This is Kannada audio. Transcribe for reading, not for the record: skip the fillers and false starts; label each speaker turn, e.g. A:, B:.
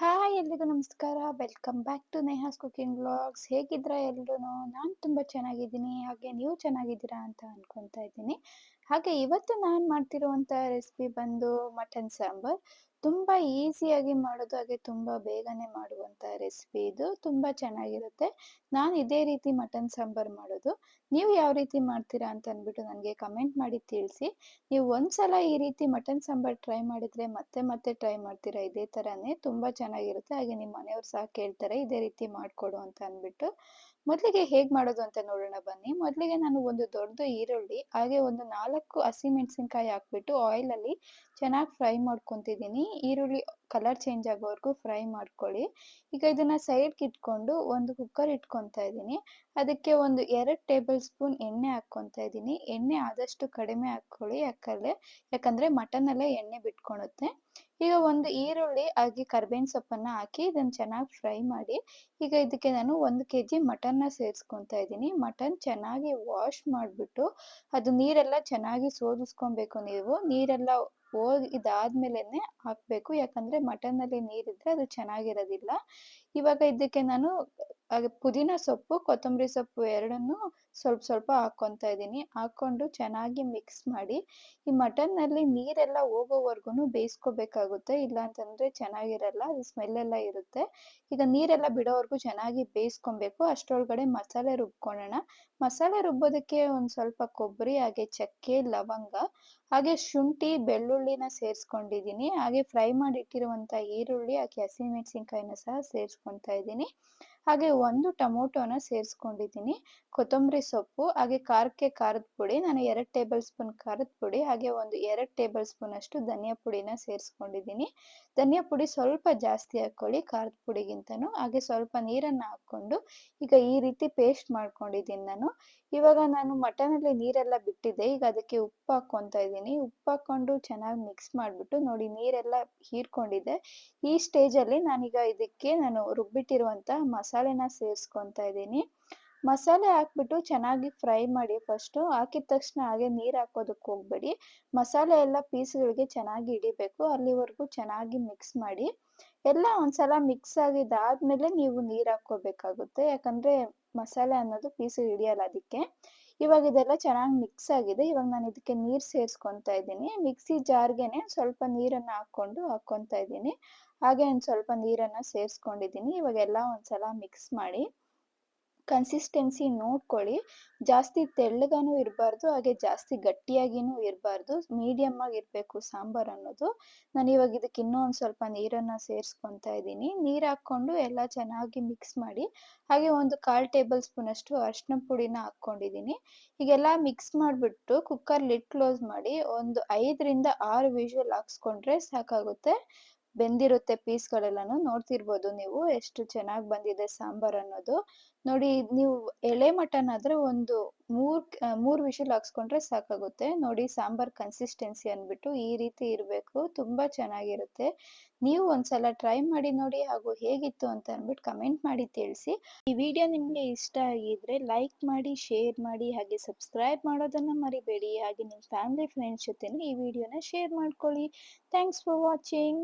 A: ಹಾಯ್ ಎಲ್ರಿಗೂ ನಮಸ್ಕಾರ. Welcome back to Neha's cooking vlogs. ಹೇಗಿದ್ದೀರಾ ಎಲ್ರೂನು? ನಾನು ತುಂಬ ಚೆನ್ನಾಗಿದ್ದೀನಿ. ಹಾಗೆ ನೀವು ಚೆನ್ನಾಗಿದ್ದೀರಾ ಅಂತ ಅನ್ಕೊತಾ ಇದ್ದೀನಿ. ಹಾಗೆ ಇವತ್ತು ನಾನು ಮಾಡ್ತಿರುವಂಥ ರೆಸಿಪಿ ಬಂದು ಮಟನ್ ಸಾಂಬಾರ್. ತುಂಬ ಈಸಿಯಾಗಿ ಮಾಡೋದು, ಹಾಗೆ ತುಂಬ ಬೇಗನೆ ಮಾಡುವಂಥ ರೆಸಿಪಿ ಇದು. ತುಂಬ ಚೆನ್ನಾಗಿರುತ್ತೆ. ನಾನು ಇದೇ ರೀತಿ ಮಟನ್ ಸಾಂಬಾರ್ ಮಾಡೋದು. ನೀವು ಯಾವ ರೀತಿ ಮಾಡ್ತೀರಾ ಅಂತ ಅಂದ್ಬಿಟ್ಟು ನನಗೆ ಕಮೆಂಟ್ ಮಾಡಿ ತಿಳಿಸಿ. ನೀವು ಒಂದ್ಸಲ ಈ ರೀತಿ ಮಟನ್ ಸಾಂಬಾರ್ ಟ್ರೈ ಮಾಡಿದ್ರೆ ಮತ್ತೆ ಮತ್ತೆ ಟ್ರೈ ಮಾಡ್ತೀರಾ ಇದೇ ಥರನೇ. ತುಂಬ ಚೆನ್ನಾಗಿರುತ್ತೆ. ಹಾಗೆ ನಿಮ್ಮ ಮನೆಯವ್ರು ಸಹ ಕೇಳ್ತಾರೆ ಇದೇ ರೀತಿ ಮಾಡಿಕೊಡು ಅಂತ ಅಂದ್ಬಿಟ್ಟು. ಮೊದಲಿಗೆ ಹೇಗೆ ಮಾಡೋದು ಅಂತ ನೋಡೋಣ ಬನ್ನಿ. ಮೊದಲಿಗೆ ನಾನು ಒಂದು ದೊಡ್ಡ ಈರುಳ್ಳಿ ಹಾಗೆ ಒಂದು 4 ಹಸಿಮೆಣಸಿನಕಾಯಿ ಹಾಕ್ಬಿಟ್ಟು ಆಯಿಲಲ್ಲಿ ಚೆನ್ನಾಗಿ ಫ್ರೈ ಮಾಡ್ಕೊತಿದ್ದೀನಿ. ಈರುಳ್ಳಿ ಕಲರ್ ಚೇಂಜ್ ಆಗೋವರೆಗೂ ಫ್ರೈ ಮಾಡ್ಕೊಳ್ಳಿ. ಈಗ ಇದನ್ನ ಸೈಡ್ಗೆ ಇಟ್ಕೊಂಡು ಒಂದು ಕುಕ್ಕರ್ ಇಟ್ಕೊತಾ ಇದ್ದೀನಿ. ಅದಕ್ಕೆ ಒಂದು 2 ಟೇಬಲ್ ಸ್ಪೂನ್ ಎಣ್ಣೆ ಹಾಕ್ಕೊತಾ ಇದ್ದೀನಿ. ಎಣ್ಣೆ ಆದಷ್ಟು ಕಡಿಮೆ ಹಾಕ್ಕೊಳ್ಳಿ, ಯಾಕಂದ್ರೆ ಮಟನಲ್ಲೇ ಎಣ್ಣೆ ಬಿಟ್ಕೊಳುತ್ತೆ. ಈಗ ಒಂದು ಈರುಳ್ಳಿ ಹಾಗೆ ಕರ್ಬೇವಿನ ಸೊಪ್ಪನ್ನ ಹಾಕಿ ಇದನ್ನ ಚೆನ್ನಾಗಿ ಫ್ರೈ ಮಾಡಿ. ಈಗ ಇದಕ್ಕೆ ನಾನು 1 ಕೆಜಿ ಮಟನ್ನ ಸೇರಿಸ್ಕೊತಾ ಇದ್ದೀನಿ. ಮಟನ್ ಚೆನ್ನಾಗಿ ವಾಶ್ ಮಾಡಿಬಿಟ್ಟು ಅದು ನೀರೆಲ್ಲ ಚೆನ್ನಾಗಿ ಸೋದಿಸ್ಕೊಬೇಕು ನೀವು. ನೀರೆಲ್ಲ ಹೋಗಿದಾದ್ಮೇಲೆನೆ ಹಾಕಬೇಕು, ಯಾಕಂದ್ರೆ ಮಟನ್ನಲ್ಲಿ ನೀರಿದ್ರೆ ಅದು ಚೆನ್ನಾಗಿರೋದಿಲ್ಲ. ಇವಾಗ ಇದಕ್ಕೆ ನಾನು ಹಾಗೆ ಪುದೀನ ಸೊಪ್ಪು, ಕೊತ್ತಂಬರಿ ಸೊಪ್ಪು ಎರಡನ್ನೂ ಸ್ವಲ್ಪ ಸ್ವಲ್ಪ ಹಾಕ್ಕೊತಾ ಇದ್ದೀನಿ. ಹಾಕ್ಕೊಂಡು ಚೆನ್ನಾಗಿ ಮಿಕ್ಸ್ ಮಾಡಿ. ಈ ಮಟನ್ನಲ್ಲಿ ನೀರೆಲ್ಲ ಹೋಗೋವರೆಗೂ ಬೇಯಿಸ್ಕೋಬೇಕಾಗುತ್ತೆ, ಇಲ್ಲ ಅಂತಂದ್ರೆ ಚೆನ್ನಾಗಿರಲ್ಲ, ಅದು ಸ್ಮೆಲ್ ಎಲ್ಲ ಇರುತ್ತೆ. ಈಗ ನೀರೆಲ್ಲ ಬಿಡೋವರೆಗೂ ಚೆನ್ನಾಗಿ ಬೇಯಿಸ್ಕೊಬೇಕು. ಅಷ್ಟರೊಳಗಡೆ ಮಸಾಲೆ ರುಬ್ಕೊಳ್ಳೋಣ. ಮಸಾಲೆ ರುಬ್ಬೋದಕ್ಕೆ ಒಂದು ಸ್ವಲ್ಪ ಕೊಬ್ಬರಿ ಹಾಗೆ ಚಕ್ಕೆ, ಲವಂಗ ಹಾಗೆ ಶುಂಠಿ, ಬೆಳ್ಳುಳ್ಳಿನ ಸೇರಿಸ್ಕೊಂಡಿದ್ದೀನಿ. ಹಾಗೆ ಫ್ರೈ ಮಾಡಿಟ್ಟಿರುವಂಥ ಈರುಳ್ಳಿ ಹಾಗೆ ಹಸಿಮೆಣಸಿನಕಾಯಿನ ಸಹ ಸೇರಿಸ್ಕೊತಾ ಇದ್ದೀನಿ. ಹಾಗೆ ಒಂದು ಟೊಮೊಟೊನ ಸೇರಿಸ್ಕೊಂಡಿದ್ದೀನಿ. ಕೊತ್ತಂಬರಿ ಸೊಪ್ಪು ಹಾಗೆ ಖಾರಕ್ಕೆ ಖಾರದ ಪುಡಿ, ನಾನು 2 ಟೇಬಲ್ ಸ್ಪೂನ್ ಖಾರದ ಪುಡಿ ಹಾಗೆ ಒಂದು 2 ಟೇಬಲ್ ಸ್ಪೂನ್ ಅಷ್ಟು ಧನಿಯಾ ಪುಡಿನ ಸೇರಿಸ್ಕೊಂಡಿದ್ದೀನಿ. ಧನಿಯಾ ಪುಡಿ ಸ್ವಲ್ಪ ಜಾಸ್ತಿ ಹಾಕ್ಕೊಳ್ಳಿ ಖಾರದ ಪುಡಿಗಿಂತನೂ. ಹಾಗೆ ಸ್ವಲ್ಪ ನೀರನ್ನು ಹಾಕ್ಕೊಂಡು ಈಗ ಈ ರೀತಿ ಪೇಸ್ಟ್ ಮಾಡ್ಕೊಂಡಿದ್ದೀನಿ ನಾನು. ಇವಾಗ ನಾನು ಮಟನಲ್ಲಿ ನೀರೆಲ್ಲ ಬಿಟ್ಟಿದೆ. ಈಗ ಅದಕ್ಕೆ ಉಪ್ಪು ಹಾಕ್ಕೊತಾ ಇದ್ದೀನಿ. ಉಪ್ಪು ಹಾಕ್ಕೊಂಡು ಚೆನ್ನಾಗಿ ಮಿಕ್ಸ್ ಮಾಡಿಬಿಟ್ಟು ನೋಡಿ ನೀರೆಲ್ಲ ಹೀರ್ಕೊಂಡಿದೆ. ಈ ಸ್ಟೇಜಲ್ಲಿ ಇದಕ್ಕೆ ನಾನು ರುಬ್ಬಿಟ್ಟಿರುವಂಥ ಮಸಾಲೆನ ಸೇರಿಸ್ಕೊತಾ ಇದ್ದೀನಿ. ಮಸಾಲೆ ಹಾಕ್ಬಿಟ್ಟು ಚೆನ್ನಾಗಿ ಫ್ರೈ ಮಾಡಿ ಫಸ್ಟು. ಹಾಕಿದ ತಕ್ಷಣ ಹಾಗೆ ನೀರು ಹಾಕೋದಕ್ಕೆ ಹೋಗಬೇಡಿ. ಮಸಾಲೆ ಎಲ್ಲ ಪೀಸ್ಗಳಿಗೆ ಚೆನ್ನಾಗಿ ಹಿಡಿಬೇಕು, ಅಲ್ಲಿವರೆಗೂ ಚೆನ್ನಾಗಿ ಮಿಕ್ಸ್ ಮಾಡಿ. ಎಲ್ಲ ಒಂದ್ಸಲ ಮಿಕ್ಸ್ ಆಗಿದ್ದಾದ್ಮೇಲೆ ನೀವು ನೀರು ಹಾಕ್ಕೋಬೇಕಾಗುತ್ತೆ, ಯಾಕಂದ್ರೆ ಮಸಾಲೆ ಅನ್ನೋದು ಪೀಸಿಗೆ ಹಿಡಿಯಲ್ಲ ಅದಕ್ಕೆ. ಇವಾಗ ಇದೆಲ್ಲ ಚೆನ್ನಾಗಿ ಮಿಕ್ಸ್ ಆಗಿದೆ. ಇವಾಗ ನಾನು ಇದಕ್ಕೆ ನೀರು ಸೇರಿಸ್ಕೊತಾ ಇದ್ದೀನಿ. ಮಿಕ್ಸಿ ಜಾರ್ಗೆನೆ ಸ್ವಲ್ಪ ನೀರನ್ನು ಹಾಕ್ಕೊತಾ ಇದ್ದೀನಿ. ಹಾಗೆ ಒಂದು ಸ್ವಲ್ಪ ನೀರನ್ನು ಸೇರಿಸ್ಕೊಂಡಿದ್ದೀನಿ. ಇವಾಗ ಎಲ್ಲ ಒಂದ್ಸಲ ಮಿಕ್ಸ್ ಮಾಡಿ. ಕನ್ಸಿಸ್ಟೆನ್ಸಿ ನೋಡ್ಕೊಳ್ಳಿ. ಜಾಸ್ತಿ ತೆಳ್ಳಗನೂ ಇರಬಾರ್ದು, ಹಾಗೆ ಜಾಸ್ತಿ ಗಟ್ಟಿಯಾಗಿನೂ ಇರಬಾರ್ದು. ಮೀಡಿಯಮ್ ಆಗಿ ಇರಬೇಕು ಸಾಂಬಾರ್ ಅನ್ನೋದು. ನಾನು ಇವಾಗ ಇದಕ್ಕೆ ಇನ್ನೂ ಒಂದು ಸ್ವಲ್ಪ ನೀರನ್ನು ಸೇರಿಸ್ಕೊತಾ ಇದ್ದೀನಿ. ನೀರು ಹಾಕ್ಕೊಂಡು ಎಲ್ಲ ಚೆನ್ನಾಗಿ ಮಿಕ್ಸ್ ಮಾಡಿ. ಹಾಗೆ ಒಂದು 1/4 ಟೇಬಲ್ ಸ್ಪೂನ್ ಅಷ್ಟು ಅರಿಶಿನ ಪುಡಿನ ಹಾಕ್ಕೊಂಡಿದ್ದೀನಿ. ಹೀಗೆಲ್ಲ ಮಿಕ್ಸ್ ಮಾಡಿಬಿಟ್ಟು ಕುಕ್ಕರ್ ಲಿಡ್ ಕ್ಲೋಸ್ ಮಾಡಿ ಒಂದು 5ರಿಂದ 6 ವಿಷಲ್ ಹಾಕ್ಸ್ಕೊಂಡ್ರೆ ಸಾಕಾಗುತ್ತೆ. ಬೆಂದಿರುತ್ತೆ ಪೀಸ್‌ಗಳೆಲ್ಲನೂ. ನೋಡ್ತಿರ್ಬೋದು ನೀವು ಎಷ್ಟು ಚೆನ್ನಾಗಿ ಬಂದಿದೆ ಸಾಂಬಾರ್ ಅನ್ನೋದು. ನೋಡಿ ನೀವು ಎಳೆ ಮಟನ್ ಆದ್ರೆ ಒಂದು 3 ವಿಷಲ್ ಹಾಕ್ಸ್ಕೊಂಡ್ರೆ ಸಾಕಾಗುತ್ತೆ. ನೋಡಿ ಸಾಂಬಾರ್ ಕನ್ಸಿಸ್ಟೆನ್ಸಿ ಅಂದ್ಬಿಟ್ಟು ಈ ರೀತಿ ಇರಬೇಕು. ತುಂಬಾ ಚೆನ್ನಾಗಿರುತ್ತೆ. ನೀವು ಒಂದ್ಸಲ ಟ್ರೈ ಮಾಡಿ ನೋಡಿ, ಹಾಗೂ ಹೇಗಿತ್ತು ಅಂತ ಅಂದ್ಬಿಟ್ಟು ಕಮೆಂಟ್ ಮಾಡಿ ತಿಳಿಸಿ. ಈ ವಿಡಿಯೋ ನಿಮಗೆ ಇಷ್ಟ ಆಗಿದ್ರೆ ಲೈಕ್ ಮಾಡಿ, ಶೇರ್ ಮಾಡಿ ಹಾಗೆ ಸಬ್ಸ್ಕ್ರೈಬ್ ಮಾಡೋದನ್ನ ಮರಿಬೇಡಿ. ಹಾಗೆ ನಿಮ್ಮ ಫ್ಯಾಮಿಲಿ ಫ್ರೆಂಡ್ಸ್ ಜೊತೆನೂ ಈ ವಿಡಿಯೋನ ಶೇರ್ ಮಾಡ್ಕೊಳ್ಳಿ. Thanks for watching.